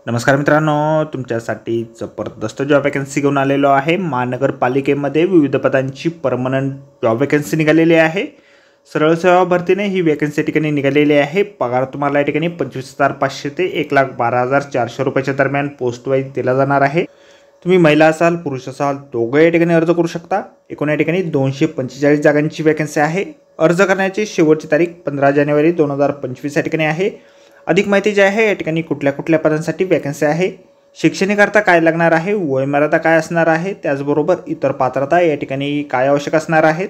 नमस्कार मित्रांनो, तुमच्यासाठी जबरदस्त जॉब वॅकन्सी घेऊन आलेलो आहे। महानगरपालिकेमध्ये विविध पदांची परमनंट जॉब वॅकन्सी निघालेली आहे। सरळ सेवा भरतीने ही वॅकन्सी या ठिकाणी निघालेली आहे। पगार तुम्हाला या ठिकाणी 25,500 ते 1,12,400 रुपयाच्या दरम्यान पोस्ट वाईज दिला जाणार आहे। तुम्ही महिला असाल पुरुष असाल दोघे या ठिकाणी अर्ज करू शकता। एकूण या ठिकाणी 245 जागांची वॅकन्सी आहे। अर्ज करण्याची शेवटची तारीख 15 जानेवारी 2025 या ठिकाणी आहे। अधिक माहिती जी आहे या ठिकाणी कुठल्या पदांसाठी वॅकन्सी आहे, शैक्षणिक अर्थ काय लागणार आहे, वयमर्यादा काय असणार आहे, त्याचबरोबर इतर पात्रता या ठिकाणी काय आवश्यक असणार आहेत,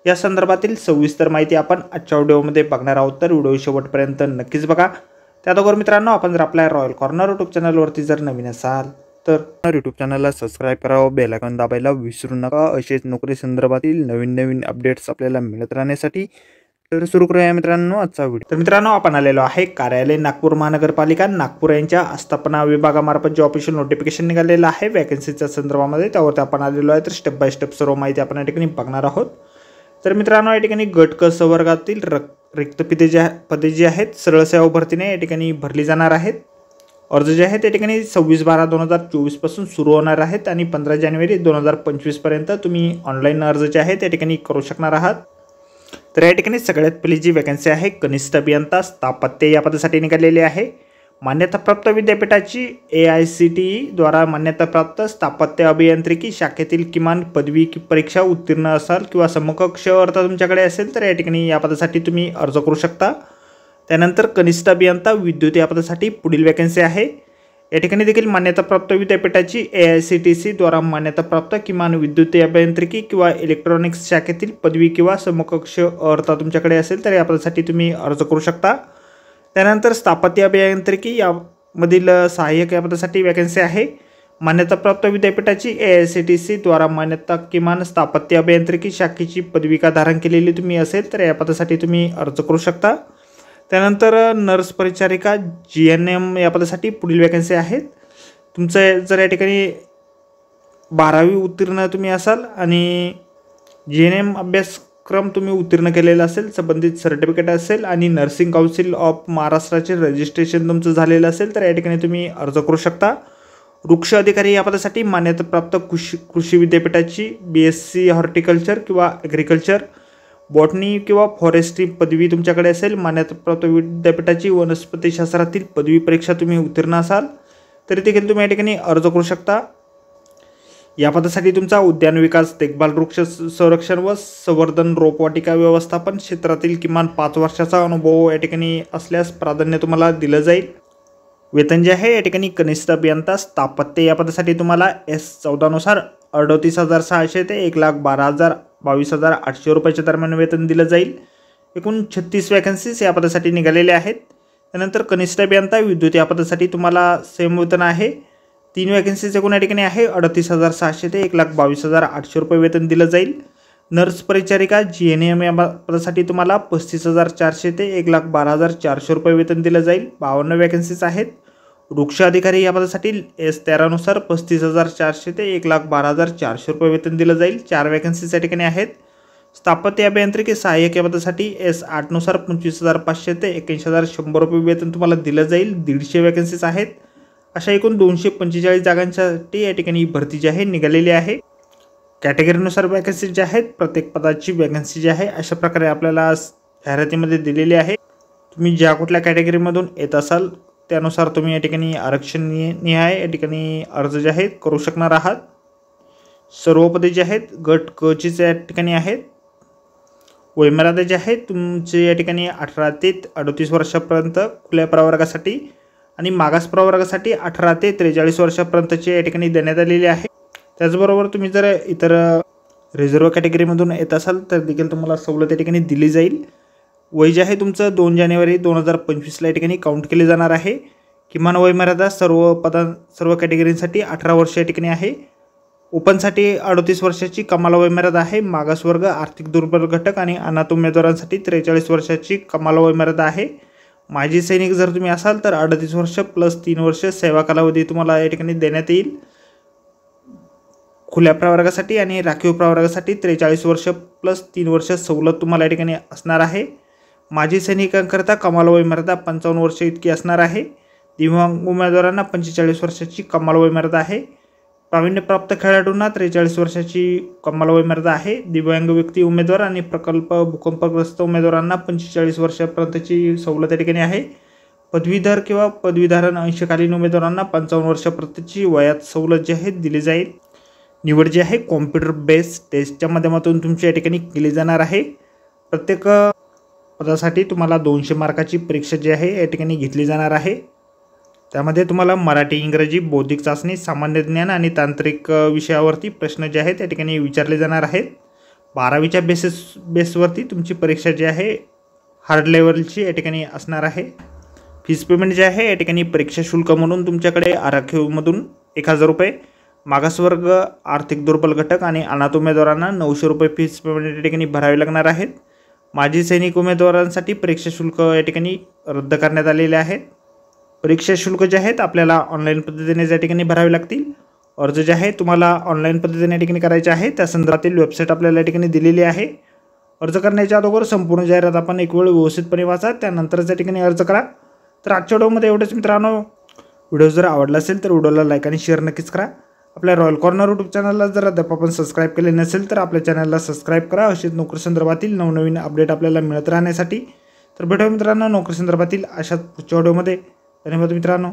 या संदर्भातील सविस्तर माहिती आपण आजच्या व्हिडिओमध्ये बघणार आहोत। तर व्हिडिओ शेवटपर्यंत नक्कीच बघा। त्याचबरोबर मित्रांनो, आपण जर आपल्या रॉयल कॉर्नर यूट्यूब चॅनलवरती जर नवीन असाल तर यूट्यूब चॅनलला सबस्क्राईब करावं, बेल आयकॉन दाबायला विसरू नका। असेच नोकरी संदर्भातील नवीन अपडेट्स आपल्याला मिळत राहण्यासाठी। तर सुरू करूया मित्रांनो आजचा व्हिडिओ। तर मित्रांनो, आपण आलेलो आहे कार्यालय नागपूर महानगरपालिका नागपूर यांच्या आस्थापना विभागामार्फत जे ऑफिशियल नोटिफिकेशन निघालेलं आहे वॅकन्सीच्या संदर्भामध्ये, त्यावरती आपण आलेलो आहे। तर स्टेप बाय स्टेप सर्व माहिती आपण या ठिकाणी बघणार आहोत। तर मित्रांनो, या ठिकाणी गट क संवर्गातील रिक्त पदे जी आहेत सरळ सेवा भरतीने या ठिकाणी भरली जाणार आहेत। अर्ज जे आहेत त्या ठिकाणी 26/12/2024 पासून सुरू होणार आहेत आणि 15 जानेवारी 2025 पर्यंत तुम्ही ऑनलाईन अर्ज जे आहेत त्या ठिकाणी करू शकणार आहात। तर या ठिकाणी सगळ्यात पहिली जी वॅकन्सी आहे कनिष्ठ अभियंता स्थापत्य या पदासाठी निघालेली आहे। मान्यताप्राप्त विद्यापीठाची AICTE द्वारा मान्यताप्राप्त स्थापत्य अभियांत्रिकी शाखेतील किमान पदवी परीक्षा उत्तीर्ण असाल किंवा समकक्ष अर्थ तुमच्याकडे असेल तर या ठिकाणी या पदासाठी तुम्ही अर्ज करू शकता। त्यानंतर कनिष्ठ अभियंता विद्युत या पदासाठी पुढील वॅकन्सी आहे। या ठिकाणी देखील मान्यताप्राप्त विद्यापीठाची AICTC द्वारा मान्यताप्राप्त किमान विद्युत अभियांत्रिकी किंवा इलेक्ट्रॉनिक्स शाखेतील पदवी किंवा समकक्ष अर्थ तुमच्याकडे असेल तर या पदासाठी तुम्ही अर्ज करू शकता। त्यानंतर स्थापत्य अभियांत्रिकी यामधील सहाय्यक या पदासाठी वॅकन्सी आहे। मान्यताप्राप्त विद्यापीठाची AICTC द्वारा मान्यता किमान स्थापत्य अभियांत्रिकी शाखेची पदविका धारण केलेली तुम्ही असेल तर या पदासाठी तुम्ही अर्ज करू शकता। त्यानंतर नर्स परिचारिका GNM या पदासाठी पुढील वॅकन्सी आहेत। तुमचं जर या ठिकाणी 12वी उत्तीर्ण तुम्ही असाल आणि GNM अभ्यासक्रम तुम्ही उत्तीर्ण केलेला असेल, संबंधित सर्टिफिकेट असेल आणि नर्सिंग काउन्सिल ऑफ महाराष्ट्राचे रजिस्ट्रेशन तुमचं झालेलं असेल तर या ठिकाणी तुम्ही अर्ज करू शकता। वृक्ष अधिकारी या पदासाठी मान्यताप्राप्त कृषी विद्यापीठाची BSc हॉर्टिकल्चर किंवा ॲग्रिकल्चर बॉटनी किंवा फॉरेस्ट्री पदवी तुमच्याकडे असेल, मान्यताप्राप्त विद्यापीठाची वनस्पतीशास्त्रातील पदवी परीक्षा तुम्ही उत्तीर्ण असाल तरी देखील तुम्ही या ठिकाणी अर्ज करू शकता। या पदासाठी तुमचा उद्यान विकास देखभाल वृक्ष संरक्षण व संवर्धन रोपवाटिका व्यवस्थापन क्षेत्रातील किमान 5 वर्षाचा अनुभव या ठिकाणी असल्यास प्राधान्य तुम्हाला दिलं जाईल। वेतन जे आहे या ठिकाणी कनिष्ठ अभियंता स्थापत्य या पदासाठी तुम्हाला S14 नुसार 38,600 ते 1,12,22,800 रुपयाच्या दरम्यान वेतन दिलं जाईल। एकूण 36 वॅकन्सीज या पदासाठी निघालेल्या आहेत। त्यानंतर कनिष्ठ अभियंता विद्युत या पदासाठी तुम्हाला सेम वेतन आहे। 3 वॅकन्सीज एकूण या ठिकाणी आहे। 38,600 ते 1,22,800 रुपये वेतन दिलं जाईल। नर्स परिचारिका GNM या पदासाठी तुम्हाला 35,400 ते 1,12,400 रुपये वेतन दिलं जाईल। 52 वॅकन्सीज आहेत। वृक्ष अधिकारी या पदासाठी S13 नुसार 35,400 ते 1,12,400 रुपये वेतन दिलं जाईल। 4 वॅकन्सीज या ठिकाणी आहेत। स्थापत्य अभियांत्रिकी सहाय्यक या पदासाठी S8 नुसार 25,500 ते 81,100 रुपये वेतन तुम्हाला दिलं जाईल। 150 वॅकन्सीज आहेत। अशा एकूण 245 जागांसाठी या ठिकाणी भरती जी आहे निघालेली आहे। कॅटेगरीनुसार वॅकन्सी जी आहेत, प्रत्येक पदाची वॅकन्सी जी आहे अशा प्रकारे आपल्याला जाहिरातीमध्ये दिलेली आहे। तुम्ही ज्या कुठल्या कॅटेगरीमधून येत असाल त्यानुसार तुम्ही या ठिकाणी आरक्षण निहाय या ठिकाणी अर्ज जे आहेत करू शकणार आहात। सर्व पदे जे आहेत गट क चीच या ठिकाणी आहेत। वयमर्यादा जी आहे तुमचे या ठिकाणी 18 ते 38 वर्षापर्यंत खुल्या प्रवर्गासाठी आणि मागास प्रवर्गासाठी 18 ते 43 वर्षापर्यंतची या ठिकाणी देण्यात आलेली आहे। त्याचबरोबर तुम्ही जर इतर रिझर्व्ह कॅटेगरीमधून येत असाल तर देखील तुम्हाला सवलत या ठिकाणी दिली जाईल। वय जे आहे तुमचं 2 जानेवारी 2025 या ठिकाणी काउंट केले जाणार आहे। किमान वयमर्यादा सर्व कॅटेगरीसाठी 18 वर्ष या ठिकाणी आहे। ओपनसाठी 38 वर्षाची कमाल वयमर्यादा आहे। मागासवर्ग, आर्थिक दुर्बल घटक आणि अनाथ उमेदवारांसाठी 43 वर्षाची कमाल वयमर्यादा आहे। माजी सैनिक जर तुम्ही असाल तर 38 वर्ष प्लस 3 वर्ष सेवा कालावधी तुम्हाला या ठिकाणी देण्यात येईल। खुल्या प्रवर्गासाठी आणि राखीव प्रवर्गासाठी 43 वर्ष प्लस 3 वर्ष सवलत तुम्हाला या ठिकाणी असणार आहे। माजी सैनिकांकरता कमाल वयमर्यादा 55 वर्ष इतकी असणार आहे। दिव्यांग उमेदवारांना 45 वर्षाची कमाल वयोमर्यादा आहे. प्रावीण्यप्राप्त खेळाडूंना 43 वर्षाची कमाल वयोमर्यादा आहे. दिव्यांग व्यक्ती उमेदवार आणि प्रकल्प भूकंपग्रस्त उमेदवारांना 45 वर्षापर्यंतची सवलत या ठिकाणी आहे. पदवीधर किंवा पदवीधारण अंशकालीन उमेदवारांना 55 वर्षापर्यंतची वयात सवलत जी आहे दिली जाईल. निवड जी आहे कॉम्प्युटर बेस्ड टेस्टच्या माध्यमातून तुमच्या या ठिकाणी केली जाणार आहे. प्रत्येक पदासाठी तुम्हाला 200 मार्काची परीक्षा जी आहे या ठिकाणी घेतली जाणार आहे. त्यामध्ये तुम्हाला मराठी, इंग्रजी, बौद्धिक चाचणी, सामान्य ज्ञान आणि तांत्रिक विषयावरती प्रश्न जे आहेत त्या ठिकाणी विचारले जाणार आहेत. 12वीच्या बेसवरती तुमची परीक्षा जी आहे हार्ड लेवलची या ठिकाणी असणार आहे. फीस पेमेंट जे आहे या ठिकाणी परीक्षा शुल्क म्हणून तुमच्याकडे आरक्षणामधून 1000 रुपये, मागासवर्ग, आर्थिक दुर्बल घटक आणि अनाथ उमेदवारांना 900 रुपये फीस पेमेंट या ठिकाणी भरावे लागणार आहेत. माजी सैनिक उमेदवारांसाठी परीक्षा शुल्क या ठिकाणी रद्द करण्यात आलेले आहेत. परीक्षा शुल्क जे आहेत आपल्याला ऑनलाईन पद्धतीने या ठिकाणी भरावे लागतील. अर्ज जे आहे तुम्हाला ऑनलाईन पद्धतीने या ठिकाणी करायचे आहे. त्या संदर्भातील वेबसाईट आपल्याला या ठिकाणी दिलेली आहे. अर्ज करण्याच्या अगोदर संपूर्ण जाहिरात आपण एक वेळ व्यवस्थितपणे वाचा, त्यानंतरच या ठिकाणी अर्ज करा. तर आजच्या व्हिडिओमध्ये एवढंच मित्रांनो. व्हिडिओ जर आवडला असेल तर व्हिडिओला लाईक आणि शेअर नक्कीच करा. आपल्या रॉयल कॉर्नर यूट्यूब चॅनलला जर अद्याप आपण सबस्क्राईब केले नसेल तर आपल्या चॅनलला सबस्क्राईब करा. अशीच नोकरी संदर्भातील नवनवीन अपडेट आपल्याला मिळत राहण्यासाठी. तर भेटूया मित्रांनो नोकरी संदर्भातील अशाच पुढच्या व्हिडिओमध्ये. धन्यवाद मित्रांनो.